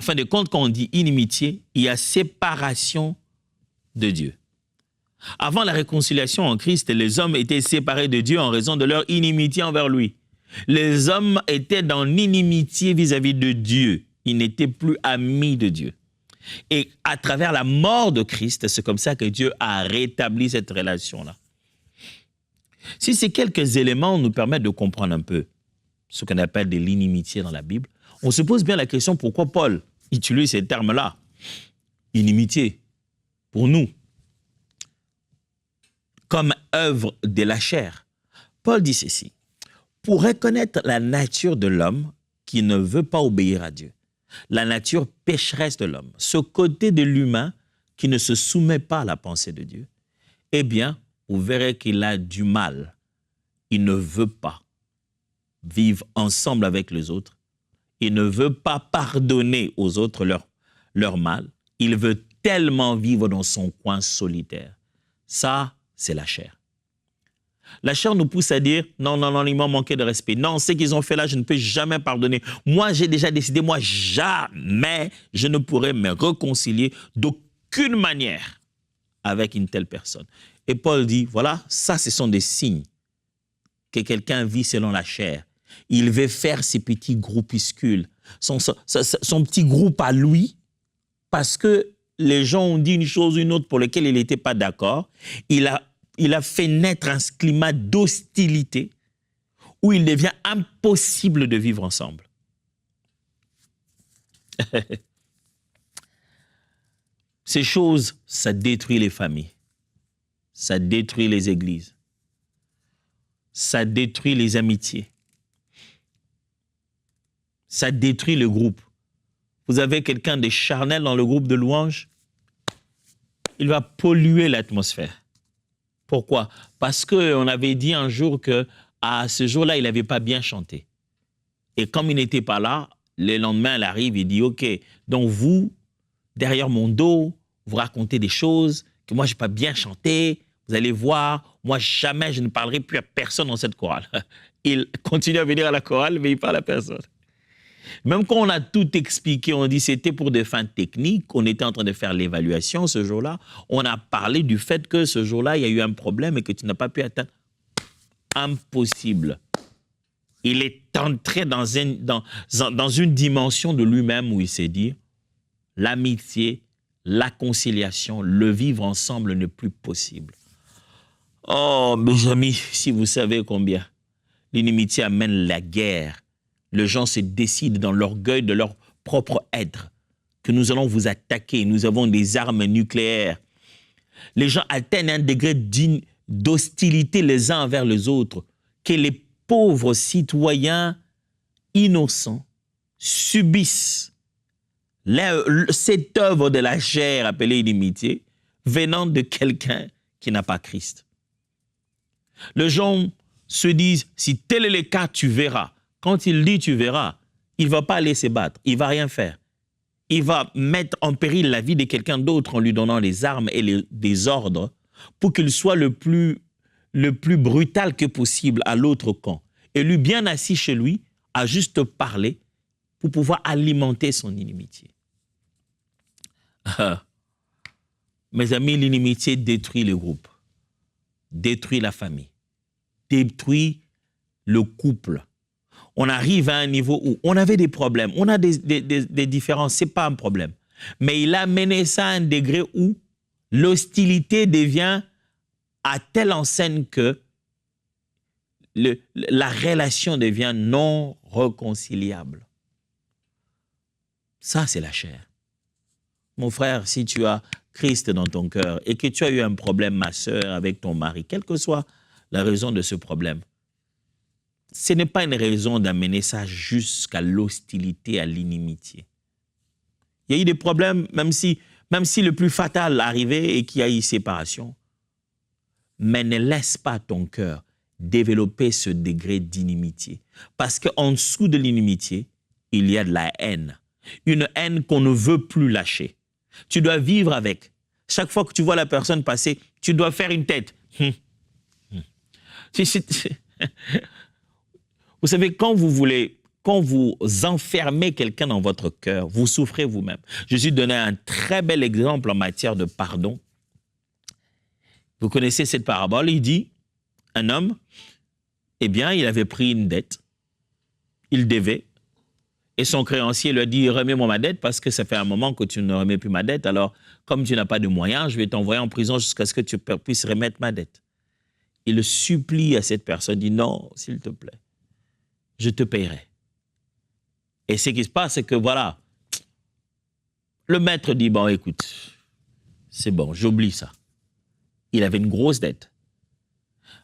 En fin de compte, quand on dit inimitié, il y a séparation de Dieu. Avant la réconciliation en Christ, les hommes étaient séparés de Dieu en raison de leur inimitié envers lui. Les hommes étaient dans l'inimitié vis-à-vis de Dieu. Ils n'étaient plus amis de Dieu. Et à travers la mort de Christ, c'est comme ça que Dieu a rétabli cette relation-là. Si ces quelques éléments nous permettent de comprendre un peu ce qu'on appelle de l'inimitié dans la Bible, on se pose bien la question pourquoi Paul utilise ces termes-là. Inimitié, pour nous, comme œuvre de la chair. Paul dit ceci: pour reconnaître la nature de l'homme qui ne veut pas obéir à Dieu, la nature pécheresse de l'homme, ce côté de l'humain qui ne se soumet pas à la pensée de Dieu, eh bien, vous verrez qu'il a du mal. Il ne veut pas vivre ensemble avec les autres. Il ne veut pas pardonner aux autres leur mal. Il veut tellement vivre dans son coin solitaire. Ça, c'est la chair. La chair nous pousse à dire, non, non, non, ils m'ont manqué de respect. Non, ce qu'ils ont fait là, je ne peux jamais pardonner. Moi, j'ai déjà décidé, moi, jamais je ne pourrai me réconcilier d'aucune manière avec une telle personne. Et Paul dit, voilà, ça, ce sont des signes que quelqu'un vit selon la chair. Il veut faire ses petits groupuscules, son petit groupe à lui, parce que les gens ont dit une chose ou une autre pour laquelle il n'était pas d'accord. Il a fait naître un climat d'hostilité où il devient impossible de vivre ensemble. Ces choses, ça détruit les familles, ça détruit les églises, ça détruit les amitiés, ça détruit le groupe. Vous avez quelqu'un de charnel dans le groupe de louanges, il va polluer l'atmosphère. Pourquoi? Parce qu'on avait dit un jour qu'à ce jour-là, il n'avait pas bien chanté. Et comme il n'était pas là, le lendemain, il arrive, il dit, OK, donc vous, derrière mon dos, vous racontez des choses que moi, je n'ai pas bien chanté. Vous allez voir, moi, jamais je ne parlerai plus à personne dans cette chorale. Il continue à venir à la chorale, mais il parle à personne. Même quand on a tout expliqué, on dit c'était pour des fins techniques, on était en train de faire l'évaluation ce jour-là, on a parlé du fait que ce jour-là, il y a eu un problème et que tu n'as pas pu atteindre. Impossible. Il est entré dans une dimension de lui-même où il s'est dit, l'amitié, la conciliation, le vivre ensemble n'est plus possible. Oh, mes amis, si vous savez combien l'inimitié amène la guerre, les gens se décident dans l'orgueil de leur propre être que nous allons vous attaquer, nous avons des armes nucléaires. Les gens atteignent un degré d'hostilité les uns envers les autres que les pauvres citoyens innocents subissent cette œuvre de la chair appelée inimitié venant de quelqu'un qui n'a pas Christ. Les gens se disent, si tel est le cas, tu verras. Quand il dit tu verras, il ne va pas aller se battre, il ne va rien faire. Il va mettre en péril la vie de quelqu'un d'autre en lui donnant les armes et des ordres pour qu'il soit le plus brutal que possible à l'autre camp. Et lui, bien assis chez lui, à juste parler pour pouvoir alimenter son inimitié. Mes amis, l'inimitié détruit le groupe, détruit la famille, détruit le couple. On arrive à un niveau où on avait des problèmes, on a des différences, ce n'est pas un problème. Mais il a mené ça à un degré où l'hostilité devient à telle enseigne que la relation devient non réconciliable. Ça, c'est la chair. Mon frère, si tu as Christ dans ton cœur et que tu as eu un problème, ma sœur, avec ton mari, quelle que soit la raison de ce problème, ce n'est pas une raison d'amener ça jusqu'à l'hostilité, à l'inimitié. Il y a eu des problèmes, même si le plus fatal arrivait et qu'il y a eu séparation. Mais ne laisse pas ton cœur développer ce degré d'inimitié. Parce qu'en dessous de l'inimitié, il y a de la haine. Une haine qu'on ne veut plus lâcher. Tu dois vivre avec. Chaque fois que tu vois la personne passer, tu dois faire une tête. Vous savez, quand vous voulez quand vous enfermez quelqu'un dans votre cœur, vous souffrez vous-même. Jésus donnait un très bel exemple en matière de pardon. Vous connaissez cette parabole, il dit, un homme, eh bien, il avait pris une dette, il devait, et son créancier lui a dit, remets-moi ma dette parce que ça fait un moment que tu ne remets plus ma dette, alors comme tu n'as pas de moyens, je vais t'envoyer en prison jusqu'à ce que tu puisses remettre ma dette. Il le supplie à cette personne, dit, non, s'il te plaît, je te paierai. Et ce qui se passe, c'est que voilà, le maître dit, bon, écoute, c'est bon, j'oublie ça. Il avait une grosse dette.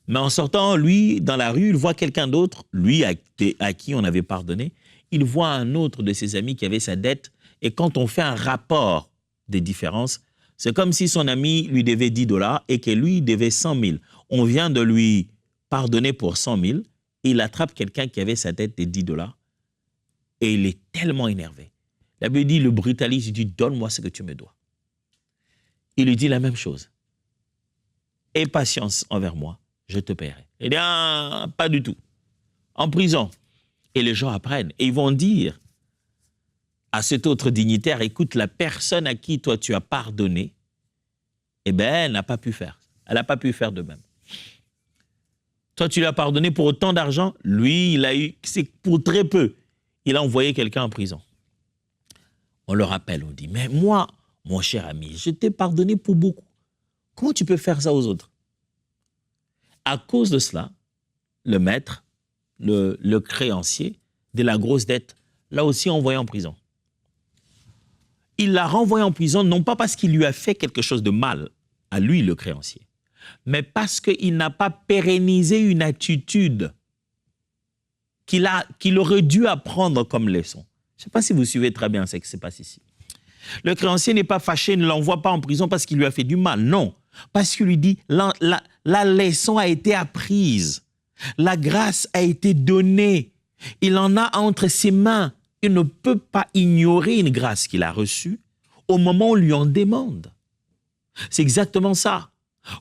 Mais en sortant, lui, dans la rue, il voit quelqu'un d'autre, lui à qui on avait pardonné, il voit un autre de ses amis qui avait sa dette, et quand on fait un rapport des différences, c'est comme si son ami lui devait 10 $ et que lui devait 100 000. On vient de lui pardonner pour 100 000, et il attrape quelqu'un qui avait sa dette de 10 $, et il est tellement énervé. La Bible dit, le brutalise, il dit, donne-moi ce que tu me dois. Il lui dit la même chose. Aie patience envers moi, je te paierai. Il dit, ah, pas du tout. En prison. Et les gens apprennent. Et ils vont dire à cet autre dignitaire, écoute, la personne à qui toi tu as pardonné, eh bien, elle n'a pas pu faire. Elle n'a pas pu faire de même. Toi, tu lui as pardonné pour autant d'argent. Lui, il a eu, c'est pour très peu. Il a envoyé quelqu'un en prison. On le rappelle, on dit, mais moi, mon cher ami, je t'ai pardonné pour beaucoup. Comment tu peux faire ça aux autres? À cause de cela, le maître, le créancier de la grosse dette, l'a aussi envoyé en prison. Il l'a renvoyé en prison, non pas parce qu'il lui a fait quelque chose de mal, à lui, le créancier, mais parce qu'il n'a pas pérennisé une attitude qu'il aurait dû apprendre comme leçon. Je ne sais pas si vous suivez très bien ce qui se passe ici. Le créancier n'est pas fâché, ne l'envoie pas en prison parce qu'il lui a fait du mal, non. Parce qu'il lui dit, la leçon a été apprise, la grâce a été donnée, il en a entre ses mains. Il ne peut pas ignorer une grâce qu'il a reçue au moment où on lui en demande. C'est exactement ça.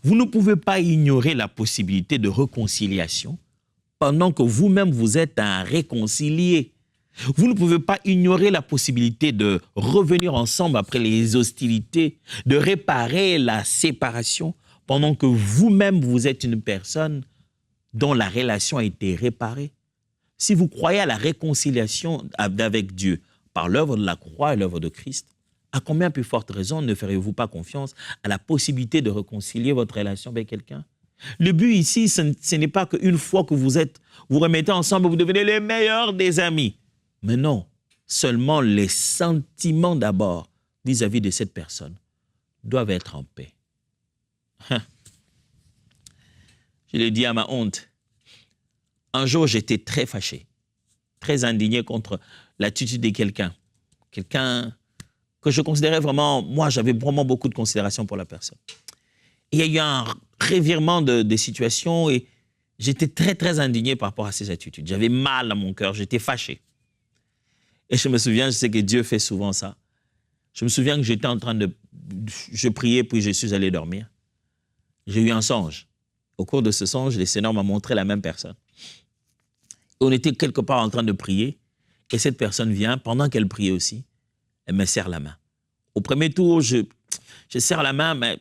Vous ne pouvez pas ignorer la possibilité de réconciliation pendant que vous-même vous êtes un réconcilié. Vous ne pouvez pas ignorer la possibilité de revenir ensemble après les hostilités, de réparer la séparation pendant que vous-même vous êtes une personne dont la relation a été réparée. Si vous croyez à la réconciliation avec Dieu par l'œuvre de la croix et l'œuvre de Christ, à combien plus forte raison ne ferez-vous pas confiance à la possibilité de réconcilier votre relation avec quelqu'un? Le but ici, ce n'est pas qu'une fois que vous remettez ensemble, vous devenez les meilleurs des amis. Mais non, seulement les sentiments d'abord vis-à-vis de cette personne doivent être en paix. Je l'ai dit à ma honte. Un jour, j'étais très fâché, très indigné contre l'attitude de quelqu'un que je considérais vraiment, moi j'avais vraiment beaucoup de considération pour la personne. Et il y a eu un revirement de situation et j'étais très très indigné par rapport à ces attitudes. J'avais mal à mon cœur, j'étais fâché. Et je me souviens, je sais que Dieu fait souvent ça. Je me souviens que j'étais en train je priais puis je suis allé dormir. J'ai eu un songe. Au cours de ce songe, le Seigneur m'a montré la même personne. On était quelque part en train de prier et cette personne vient, pendant qu'elle priait aussi, elle me serre la main. Au premier tour, je serre la main, mais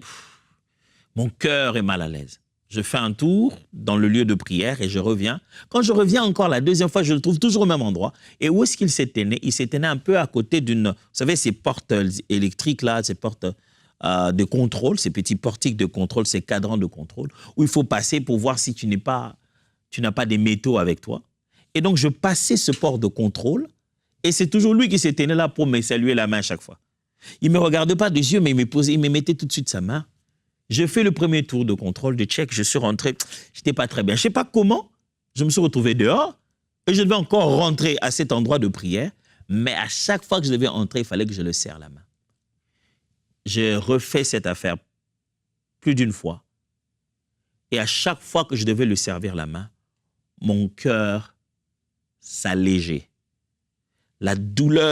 mon cœur est mal à l'aise. Je fais un tour dans le lieu de prière et je reviens. Quand je reviens encore la deuxième fois, je le trouve toujours au même endroit. Et où est-ce qu'il s'était né? Il s'était né un peu à côté d'une, vous savez, ces portes électriques là, ces portes de contrôle, ces petits portiques de contrôle, ces cadrans de contrôle, où il faut passer pour voir si tu n'as pas des métaux avec toi. Et donc, je passais ce port de contrôle et c'est toujours lui qui se tenait là pour me saluer la main à chaque fois. Il ne me regardait pas des yeux, mais il me mettait tout de suite sa main. Je fais le premier tour de contrôle, de check, je suis rentré, je n'étais pas très bien. Je ne sais pas comment, je me suis retrouvé dehors et je devais encore rentrer à cet endroit de prière, mais à chaque fois que je devais entrer, il fallait que je le serre la main. J'ai refait cette affaire plus d'une fois et à chaque fois que je devais le servir la main, mon cœur s'allégeait. La douleur